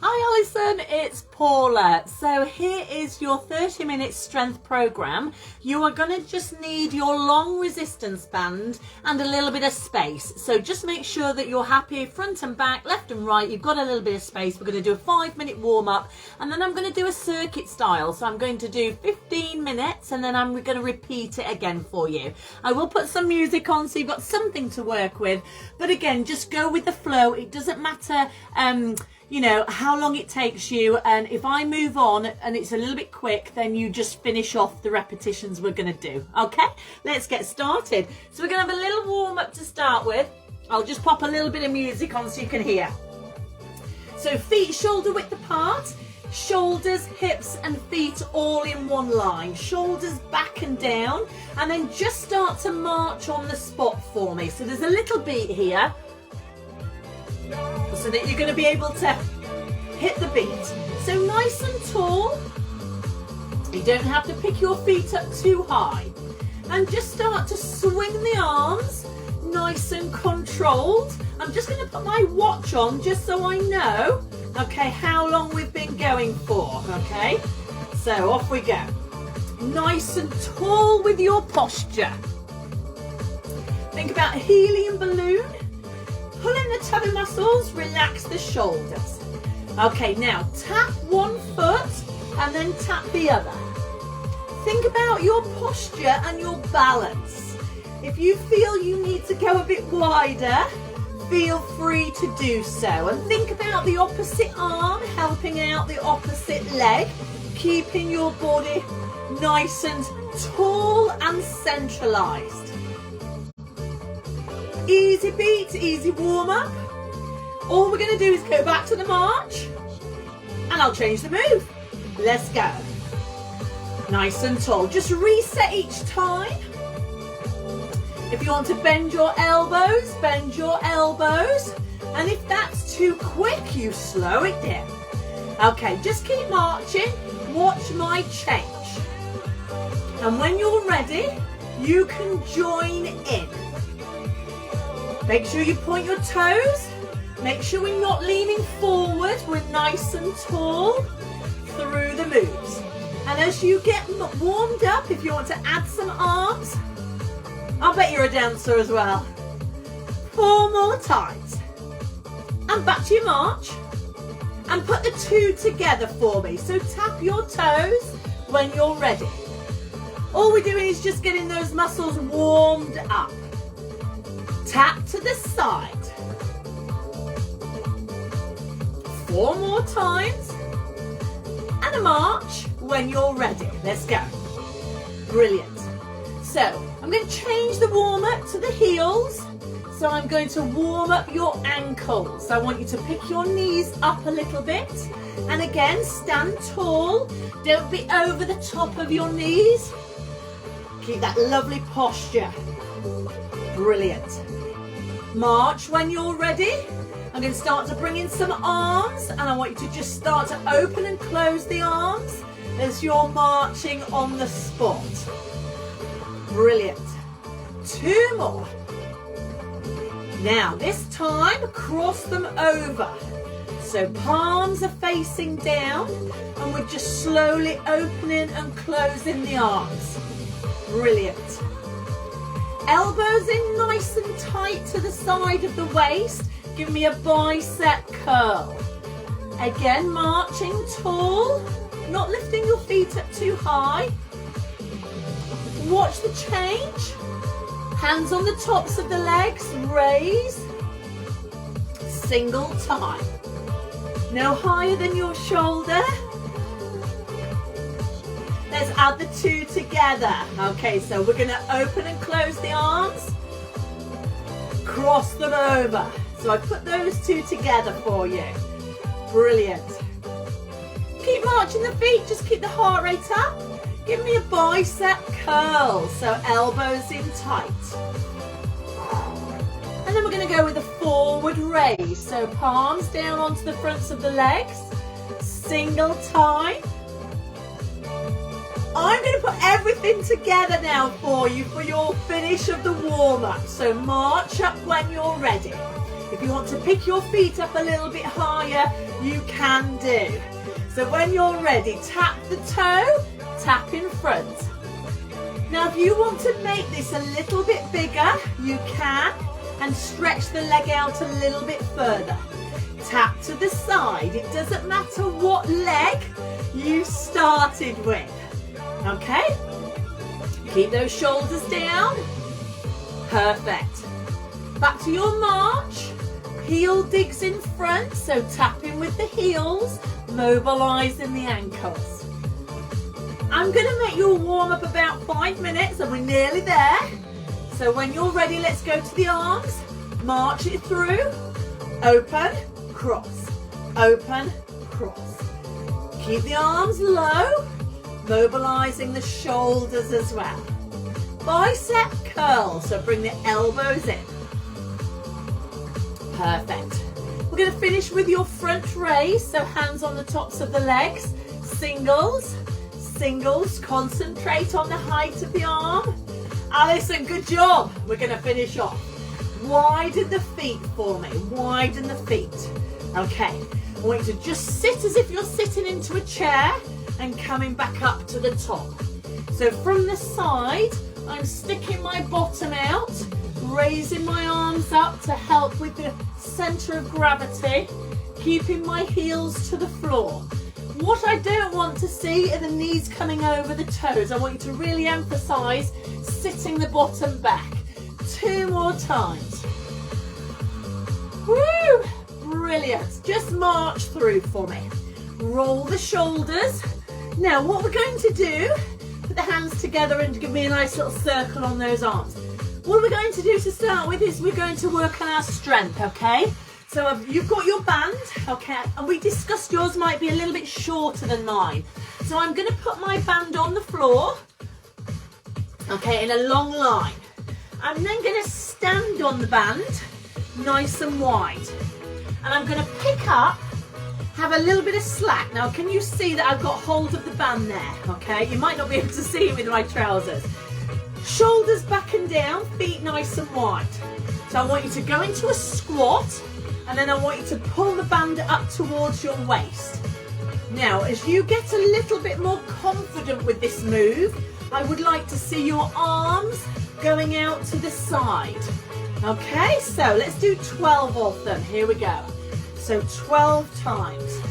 Hi Alison, it's Paula. So here is your 30-minute strength program. You are going to just need your long resistance band and a little bit of space. So just make sure that you're happy front and back, left and right. You've got a little bit of space. We're going to do a 5-minute warm up and then I'm going to do a circuit style. So I'm going to do 15 minutes and then I'm going to repeat it again for you. I will put some music on so you've got something to work with. But again, just go with the flow. It doesn't matter you know, how long it takes you, and if I move on and it's a little bit quick, then you just finish off the repetitions we're going to do. Okay, let's get started. So we're going to have a little warm up to start with. I'll just pop a little bit of music on so you can hear. So feet shoulder width apart, shoulders, hips and feet all in one line, shoulders back and down, and then just start to march on the spot for me. So there's a little beat here, so that you're going to be able to hit the beat. So nice and tall. You don't have to pick your feet up too high. And just start to swing the arms, nice and controlled. I'm just going to put my watch on just so I know, okay, how long we've been going for, okay? So off we go. Nice and tall with your posture. Think about a helium balloon. Pull in the tummy muscles, relax the shoulders. Okay, now tap one foot and then tap the other. Think about your posture and your balance. If you feel you need to go a bit wider, feel free to do so. And think about the opposite arm helping out the opposite leg, keeping your body nice and tall and centralized. Easy beat, easy warm up. All we're going to do is go back to the march and I'll change the move. Let's go. Nice and tall. Just reset each time. If you want to bend your elbows, bend your elbows. And if that's too quick, you slow it down. Okay, just keep marching. Watch my change. And when you're ready, you can join in. Make sure you point your toes. Make sure we're not leaning forward. We're nice and tall through the moves. And as you get warmed up, if you want to add some arms, I'll bet you're a dancer as well. 4 more times. And back to your march. And put the two together for me. So tap your toes when you're ready. All we're doing is just getting those muscles warmed up. Tap to the side. 4 more times. And a march when you're ready. Let's go. Brilliant. So I'm going to change the warm up to the heels. So I'm going to warm up your ankles. I want you to pick your knees up a little bit. And again, stand tall. Don't be over the top of your knees. Keep that lovely posture. Brilliant. March when you're ready. I'm going to start to bring in some arms and I want you to just start to open and close the arms as you're marching on the spot. Brilliant. 2 more. Now this time cross them over. So palms are facing down and we're just slowly opening and closing the arms. Brilliant. Elbows in nice and tight to the side of the waist. Give me a bicep curl. Again, marching tall, not lifting your feet up too high. Watch the change. Hands on the tops of the legs, raise. Single time. No higher than your shoulder. Let's add the two together. Okay, so we're going to open and close the arms. Cross them over. So I put those two together for you. Brilliant. Keep marching the feet, just keep the heart rate up. Give me a bicep curl, so elbows in tight. And then we're going to go with a forward raise. So palms down onto the fronts of the legs. Single time. I'm going to put everything together now for you for your finish of the warm-up. So march up when you're ready. If you want to pick your feet up a little bit higher, you can do. So when you're ready, tap the toe, tap in front. Now if you want to make this a little bit bigger, you can, and stretch the leg out a little bit further. Tap to the side. It doesn't matter what leg you started with. Okay? Keep those shoulders down. Perfect. Back to your march. Heel digs in front, so tapping with the heels, mobilizing the ankles. I'm going to make you warm up about 5 minutes and we're nearly there. So when you're ready, let's go to the arms. March it through. Open, cross. Open, cross. Keep the arms low, mobilizing the shoulders as well. Bicep curl, so bring the elbows in. Perfect. We're going to finish with your front raise, so hands on the tops of the legs. Singles, singles, concentrate on the height of the arm. Alison, good job. We're going to finish off. Widen the feet for me, widen the feet. Okay, I want you to just sit as if you're sitting into a chair and coming back up to the top. So from the side, I'm sticking my bottom out, raising my arms up to help with the center of gravity, keeping my heels to the floor. What I don't want to see are the knees coming over the toes. I want you to really emphasize sitting the bottom back. 2 more times. Woo! Brilliant. Just march through for me. Roll the shoulders. Now what we're going to do, put the hands together and give me a nice little circle on those arms. What we're going to do to start with is we're going to work on our strength, okay? So you've got your band, okay, and we discussed yours might be a little bit shorter than mine. So I'm going to put my band on the floor, okay, in a long line. I'm then going to stand on the band, nice and wide. And I'm going to pick up, have a little bit of slack. Now, can you see that I've got hold of the band there, okay? You might not be able to see it with my trousers. Shoulders back and down, feet nice and wide. So I want you to go into a squat, and then I want you to pull the band up towards your waist. Now, as you get a little bit more confident with this move, I would like to see your arms going out to the side. Okay, so let's do 12 of them. Here we go. So 12 times.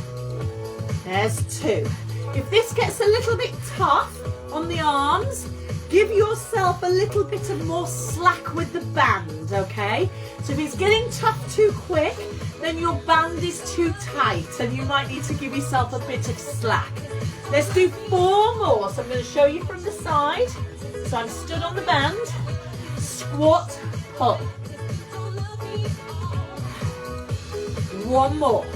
There's 2. If this gets a little bit tough on the arms, give yourself a little bit of more slack with the band, okay? So if it's getting tough too quick, then your band is too tight and you might need to give yourself a bit of slack. Let's do 4 more. So I'm going to show you from the side. So I'm stood on the band, squat, pull. 1 more.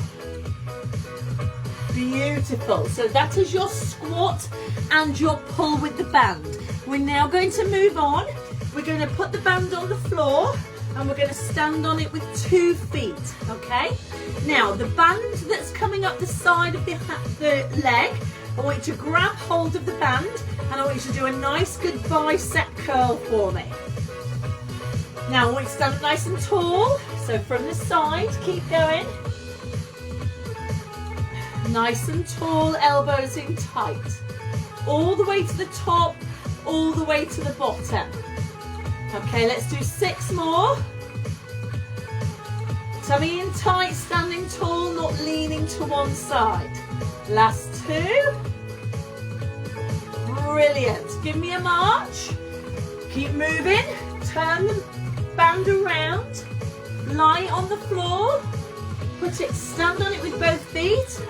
Beautiful. So that is your squat and your pull with the band. We're now going to move on. We're going to put the band on the floor and we're going to stand on it with 2 feet, okay? Now, the band that's coming up the side of the leg, I want you to grab hold of the band and I want you to do a nice good bicep curl for me. Now, I want you to stand up nice and tall. So from the side, keep going. Nice and tall, elbows in tight. All the way to the top, all the way to the bottom. Okay, let's do 6 more. Tummy in tight, standing tall, not leaning to one side. Last 2. Brilliant. Give me a march. Keep moving. Turn the band around. Lie on the floor. Put it, stand on it with both feet.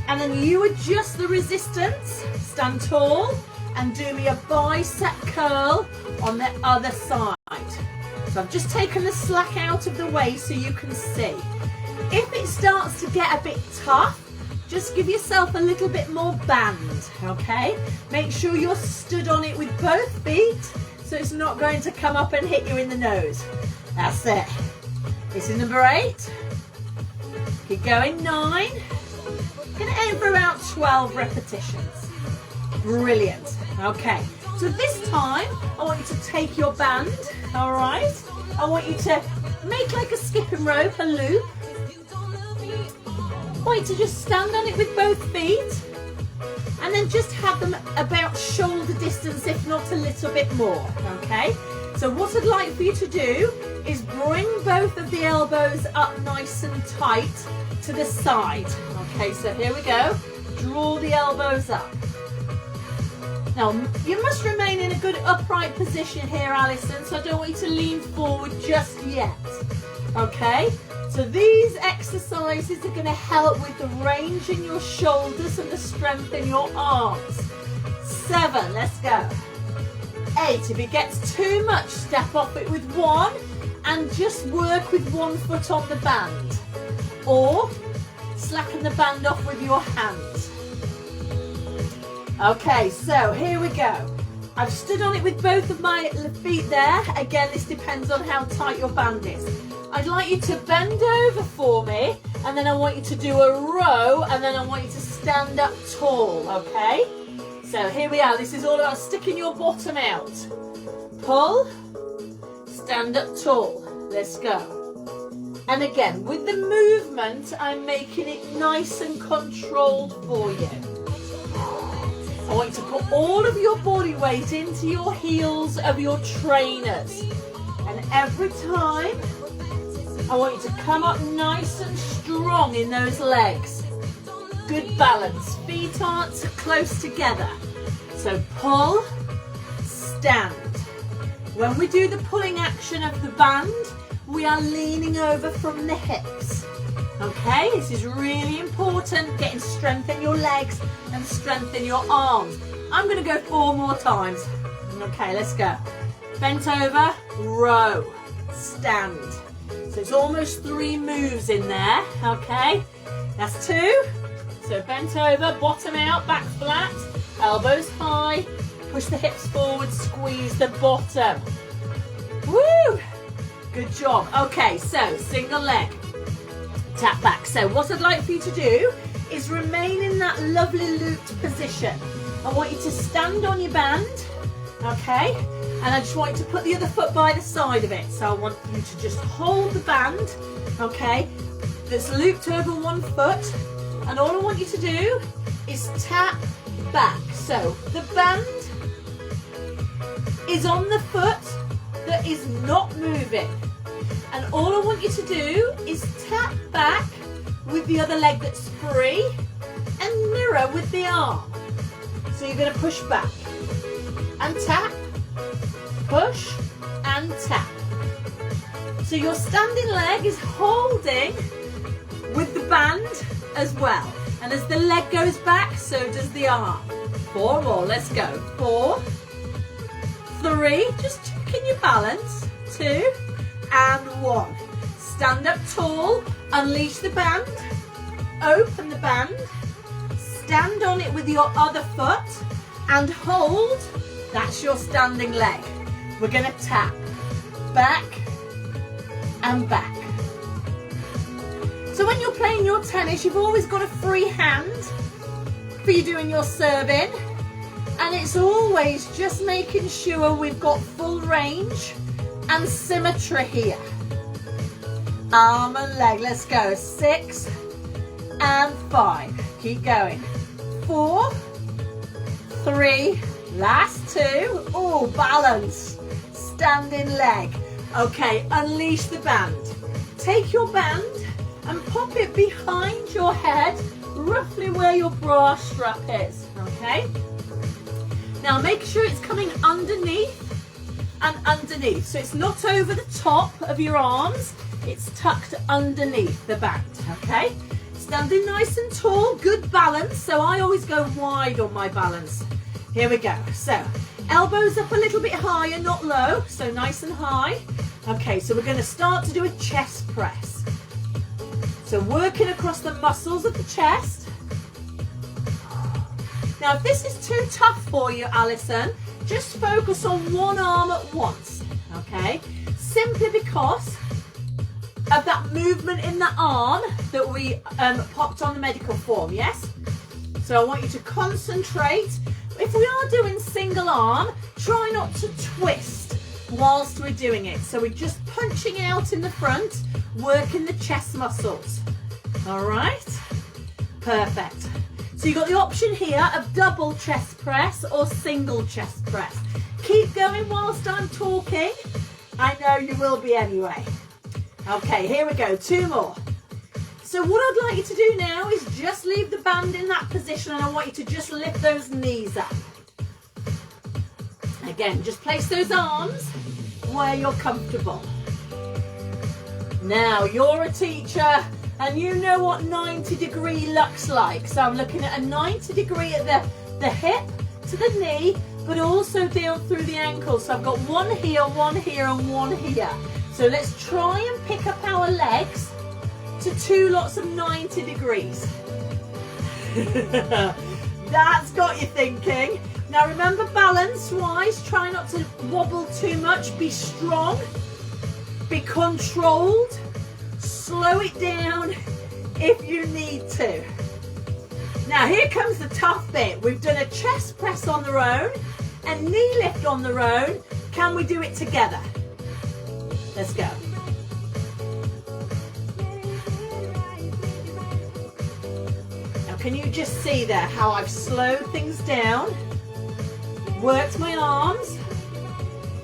And then you adjust the resistance. Stand tall. And do me a bicep curl on the other side. So I've just taken the slack out of the way so you can see. If it starts to get a bit tough, just give yourself a little bit more band, okay? Make sure you're stood on it with both feet so it's not going to come up and hit you in the nose. That's it. This is number 8. Keep going, 9. Gonna aim for about 12 repetitions. Brilliant. Okay, so this time I want you to take your band, all right? I want you to make like a skipping rope, a loop. I want you to just stand on it with both feet and then just have them about shoulder distance, if not a little bit more, okay? So what I'd like for you to do is bring both of the elbows up nice and tight to the side. Okay, so here we go. Draw the elbows up. Now, you must remain in a good upright position here, Alison, so I don't want you to lean forward just yet. Okay? So these exercises are going to help with the range in your shoulders and the strength in your arms. 7, let's go. 8, if it gets too much, step off it with 1 and just work with 1 foot on the band. Or slacken the band off with your hands. Okay, so here we go. I've stood on it with both of my feet there. Again, this depends on how tight your band is. I'd like you to bend over for me, and then I want you to do a row, and then I want you to stand up tall, okay? So here we are. This is all about sticking your bottom out. Pull, stand up tall. Let's go. And again, with the movement, I'm making it nice and controlled for you. I want you to put all of your body weight into your heels of your trainers. And every time, I want you to come up nice and strong in those legs. Good balance. Feet aren't close together. So pull, stand. When we do the pulling action of the band, we are leaning over from the hips. Okay, this is really important, getting strength in your legs and strength in your arms. I'm going to go 4 more times. Okay, let's go. Bent over, row, stand. So it's almost 3 moves in there, okay? That's 2. So bent over, bottom out, back flat, elbows high, push the hips forward, squeeze the bottom. Woo! Good job. Okay, so single leg. Tap back. So what I'd like for you to do is remain in that lovely looped position. I want you to stand on your band, okay? And I just want you to put the other foot by the side of it. So I want you to just hold the band, okay, that's looped over 1 foot. And all I want you to do is tap back. So the band is on the foot that is not moving. And all I want you to do is tap back with the other leg that's free and mirror with the arm. So you're going to push back and tap, push and tap. So your standing leg is holding with the band as well. And as the leg goes back, so does the arm. 4 more, let's go. 4, 3, just checking your balance. 2 and 1. Stand up tall, unleash the band, open the band, stand on it with your other foot and hold. That's your standing leg. We're going to tap back and back. So when you're playing your tennis, you've always got a free hand for you doing your serving, and it's always just making sure we've got full range and symmetry here. Arm and leg, let's go. 6 and 5. Keep going. 4, 3, last 2. Oh, balance. Standing leg. Okay, unleash the band. Take your band and pop it behind your head, roughly where your bra strap is. Okay? Now make sure it's coming underneath and underneath. So it's not over the top of your arms, it's tucked underneath the band, okay? Standing nice and tall, good balance. So I always go wide on my balance. Here we go. So elbows up a little bit higher, not low, so nice and high. Okay, so we're going to start to do a chest press. So working across the muscles of the chest. Now if this is too tough for you, Alison, just focus on one arm at once, okay? Simply because of that movement in the arm that we popped on the medical form, yes? So I want you to concentrate. If we are doing single arm, try not to twist whilst we're doing it. So we're just punching out in the front, working the chest muscles. All right, perfect. So you've got the option here of double chest press or single chest press. Keep going whilst I'm talking. I know you will be anyway. Okay, here we go, 2 more. So what I'd like you to do now is just leave the band in that position, and I want you to just lift those knees up. Again, just place those arms where you're comfortable. Now, you're a teacher and you know what 90 degree looks like. So I'm looking at a 90 degree at the hip to the knee, but also down through the ankle. So I've got one here, and one here. So let's try and pick up our legs to 2 lots of 90 degrees. That's got you thinking. Now remember, balance wise, try not to wobble too much. Be strong, be controlled, slow it down if you need to. Now here comes the tough bit. We've done a chest press on their own, a knee lift on their own. Can we do it together? Let's go. Now can you just see there how I've slowed things down, worked my arms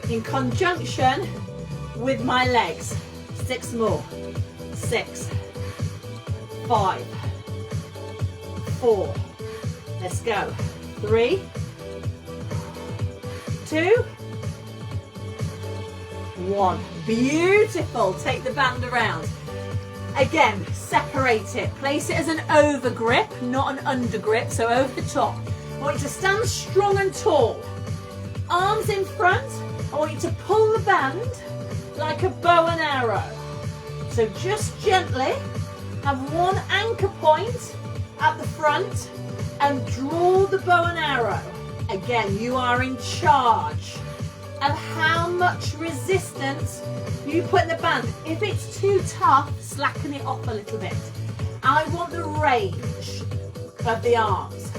in conjunction with my legs. 6 more. 6, 5, 4. Let's go. 3, 2, 1. Beautiful. Take the band around. Again, separate it. Place it as an over grip, not an under grip, so over the top. I want you to stand strong and tall. Arms in front. I want you to pull the band like a bow and arrow. So just gently have one anchor point at the front and draw the bow and arrow. Again, you are in charge of how much resistance you put in the band. If it's too tough, slacken it off a little bit. I want the range of the arms.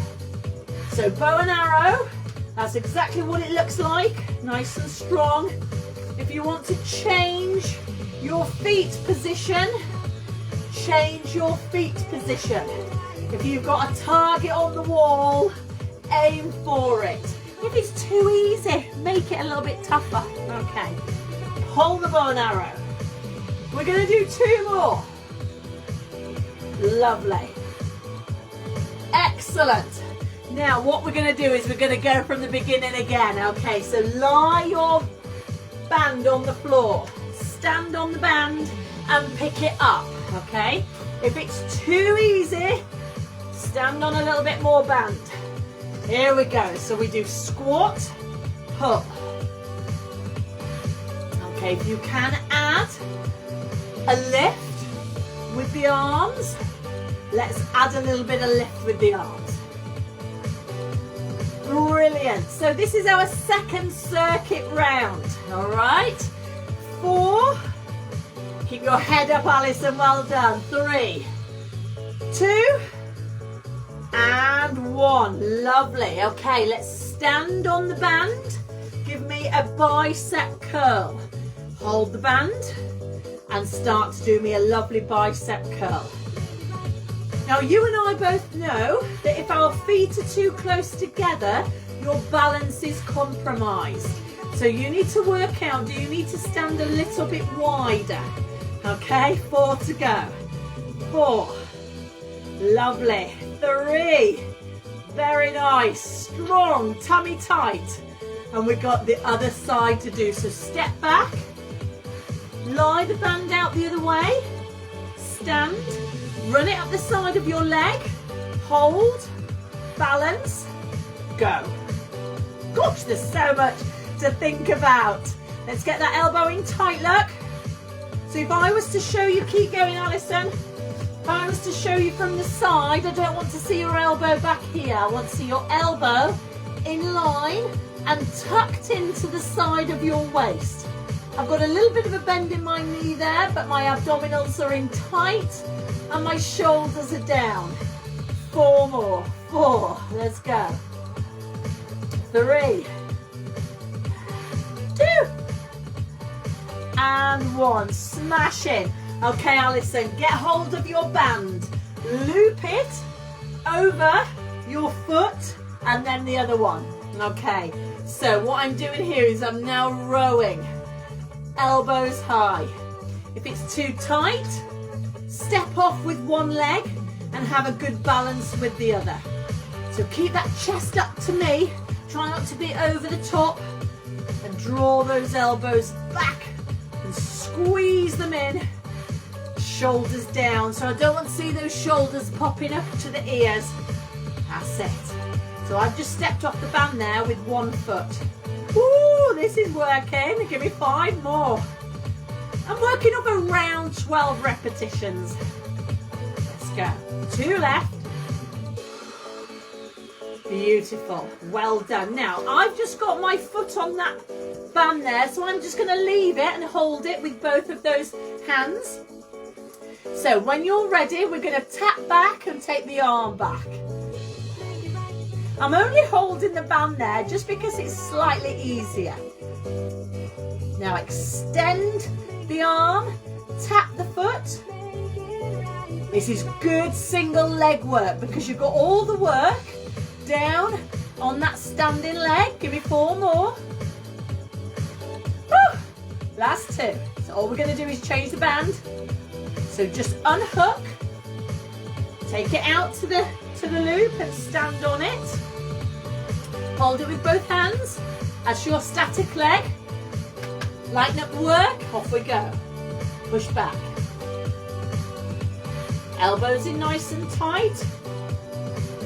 So bow and arrow, that's exactly what it looks like, nice and strong. If you want to change your feet position, change your feet position. If you've got a target on the wall, aim for it. If it's too easy, make it a little bit tougher. Okay, hold the bow and arrow. We're going to do 2 more. Lovely. Excellent. Now what we're going to do is we're going to go from the beginning again. Okay, so lie your band on the floor. Stand on the band and pick it up. Okay, if it's too easy, stand on a little bit more band. Here we go. So we do squat, pull. Okay, if you can add a lift with the arms, let's add a little bit of lift with the arms. Brilliant. So this is our second circuit round. All right. 4. Keep your head up, Alison. Well done. 3, 2, and 1. Lovely. Okay, let's stand on the band. Give me a bicep curl. Hold the band and start to do me a lovely bicep curl. Now you and I both know that if our feet are too close together, your balance is compromised. So you need to work out, do you need to stand a little bit wider? Okay, 4 to go. 4. Lovely. 3. Very nice. Strong, tummy tight. And we've got the other side to do. So step back. Lie the band out the other way. Stand. Run it up the side of your leg. Hold. Balance. Go. Gosh, there's so much to think about. Let's get that elbow in tight, look. So if I was to show you, keep going, Alison. If I was to show you from the side, I don't want to see your elbow back here. I want to see your elbow in line and tucked into the side of your waist. I've got a little bit of a bend in my knee there, but my abdominals are in tight and my shoulders are down. 4 more. 4. Let's go. 3, 2, and 1. Smashing. Okay, Alison, get hold of your band. Loop it over your foot and then the other one. Okay, so what I'm doing here is I'm now rowing. Elbows high. If it's too tight, step off with one leg and have a good balance with the other. So keep that chest up to me. Try not to be over the top and draw those elbows back and squeeze them in. Shoulders down. So I don't want to see those shoulders popping up to the ears. That's it. So I've just stepped off the band there with one foot. Ooh, this is working. Give me 5 more. I'm working up around 12 repetitions. Let's go. 2 left. Beautiful. Well done. Now, I've just got my foot on that band there, so I'm just going to leave it and hold it with both of those hands. So when you're ready, we're going to tap back and take the arm back. I'm only holding the band there just because it's slightly easier. Now extend the arm, tap the foot. This is good single leg work because you've got all the work down on that standing leg. Give me 4 more. Woo! Last 2. So all we're going to do is change the band. So just unhook, take it out to the loop and stand on it. Hold it with both hands as your static leg. Lighten up the work, off we go. Push back. Elbows in nice and tight.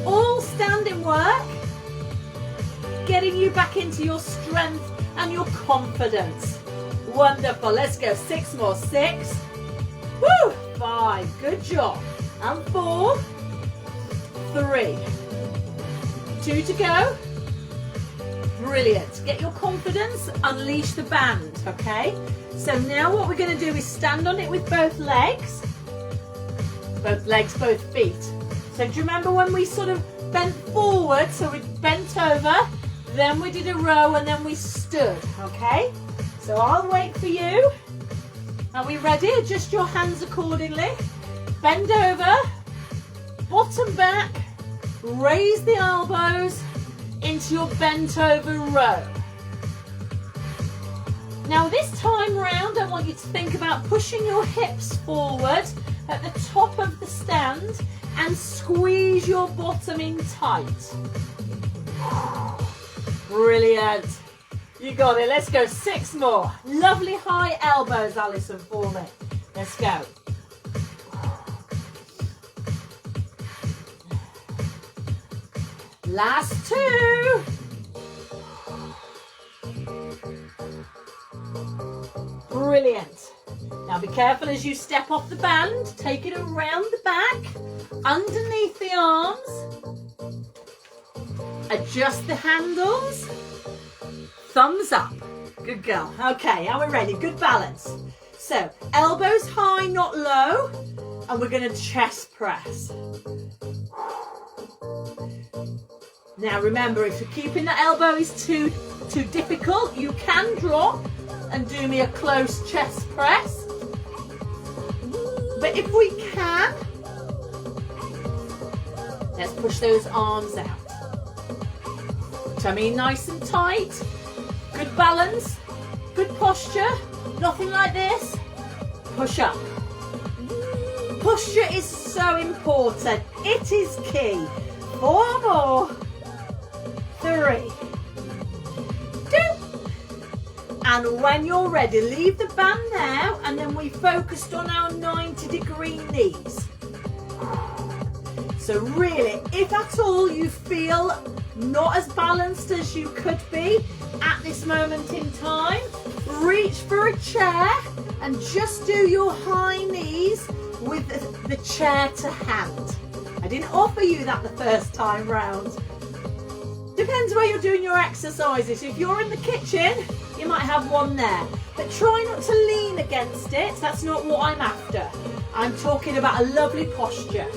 All standing work. Getting you back into your strength and your confidence. Wonderful, let's go. 6 more. 6. Woo! 5, good job. And 4, 3, 2 to go. Brilliant. Get your confidence, unleash the band, okay? So now what we're going to do is stand on it with both legs. Both legs, both feet. So do you remember when we sort of bent forward, so we bent over, then we did a row and then we stood, okay? So I'll wait for you. Are we ready? Adjust your hands accordingly. Bend over, bottom back, raise the elbows into your bent over row. Now this time round, I want you to think about pushing your hips forward at the top of the stand and squeeze your bottom in tight. Brilliant. You got it. Let's go. 6 more. Lovely high elbows, Alison, for me. Let's go. Last 2. Brilliant. Now be careful as you step off the band. Take it around the back, underneath the arms. Adjust the handles. Thumbs up. Good girl. Okay, are we ready? Good balance. So, elbows high, not low. And we're going to chest press. Now remember, if you're keeping the elbows too difficult, you can drop and do me a close chest press. But if we can, let's push those arms out. Tummy nice and tight. Good balance, good posture, nothing like this. Push up. Posture is so important. It is key. 4 more. 3, 2. And when you're ready, leave the band there and then we focused on our 90-degree knees. So really, if at all you feel not as balanced as you could be at this moment in time, reach for a chair and just do your high knees with the chair to hand. I didn't offer you that the first time round. Depends where you're doing your exercises. If you're in the kitchen, you might have one there. But try not to lean against it. That's not what I'm after. I'm talking about a lovely posture.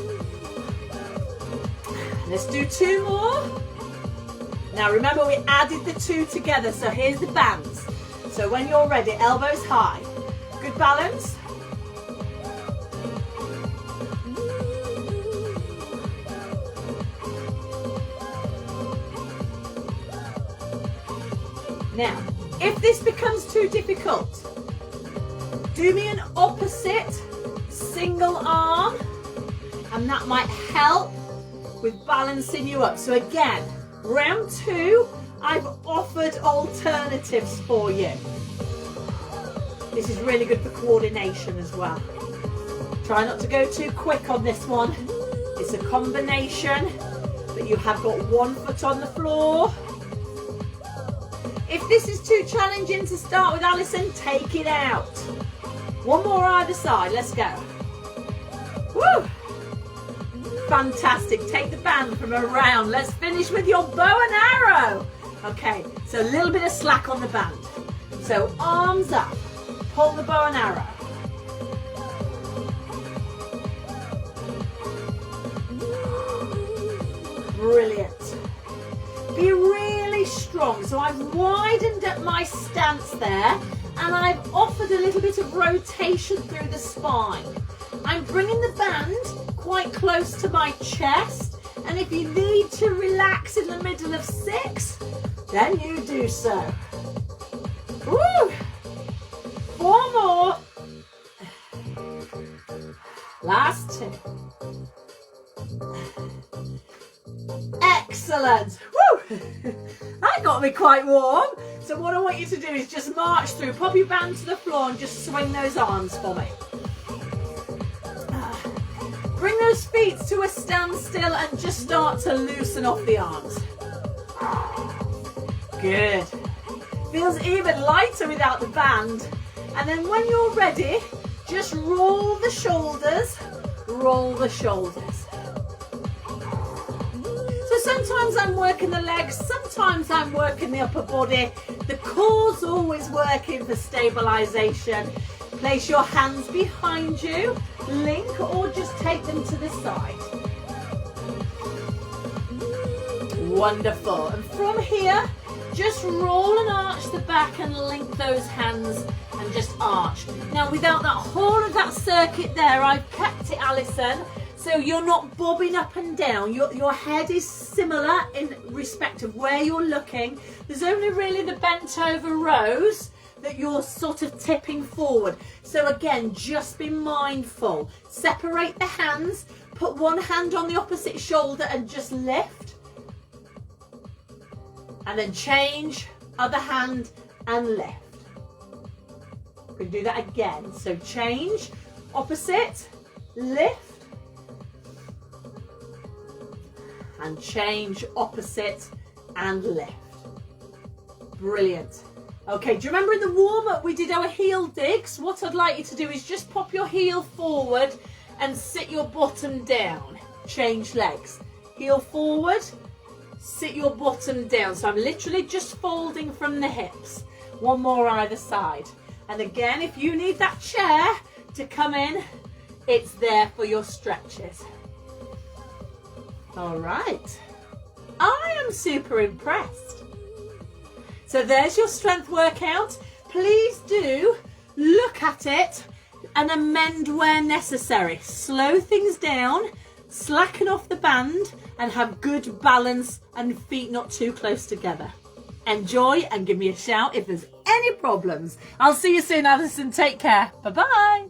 Let's do 2 more. Now remember, we added the 2 together, so here's the bands. So when you're ready, elbows high, Good balance. Now, if this becomes too difficult, do me an opposite single arm, and that might help with balancing you up. So again, round 2, I've offered alternatives for you. This is really good for coordination as well. Try not to go too quick on this one. It's a combination, but you have got one foot on the floor. If this is too challenging to start with, Alison, take it out. One more either side, let's go. Woo! Fantastic, take the band from around. Let's finish with your bow and arrow. Okay, so a little bit of slack on the band. So arms up, pull the bow and arrow. Brilliant. Be really strong. So I've widened up my stance there, and I've offered a little bit of rotation through the spine. I'm bringing the band quite close to my chest, and if you need to relax in the middle of 6, then you do so. Woo! 4 more. Last 2. Excellent. Woo! That got me quite warm. So what I want you to do is just march through, pop your band to the floor and just swing those arms for me. Bring those feet to a standstill and just start to loosen off the arms. Good. Feels even lighter without the band. And then when you're ready, just roll the shoulders, roll the shoulders. So sometimes I'm working the legs, sometimes I'm working the upper body. The core's always working for stabilization. Place your hands behind you, link, or just take them to the side. Wonderful. And from here, just roll and arch the back and link those hands and just arch. Now, without that whole of that circuit there, I've kept it, Alison, so you're not bobbing up and down. Your head is similar in respect of where you're looking. There's only really the bent over rows that you're sort of tipping forward. So again, just be mindful. Separate the hands, put one hand on the opposite shoulder and just lift. And then change, other hand and lift. We can do that again. So change, opposite, lift. And change, opposite and lift. Brilliant. Okay, do you remember in the warm-up we did our heel digs? What I'd like you to do is just pop your heel forward and sit your bottom down. Change legs. Heel forward, sit your bottom down. So I'm literally just folding from the hips. One more either side. And again, if you need that chair to come in, it's there for your stretches. All right. I am super impressed. So there's your strength workout. Please do look at it and amend where necessary. Slow things down, slacken off the band, and have good balance and feet not too close together. Enjoy and give me a shout if there's any problems. I'll see you soon, Alison. Take care. Bye-bye.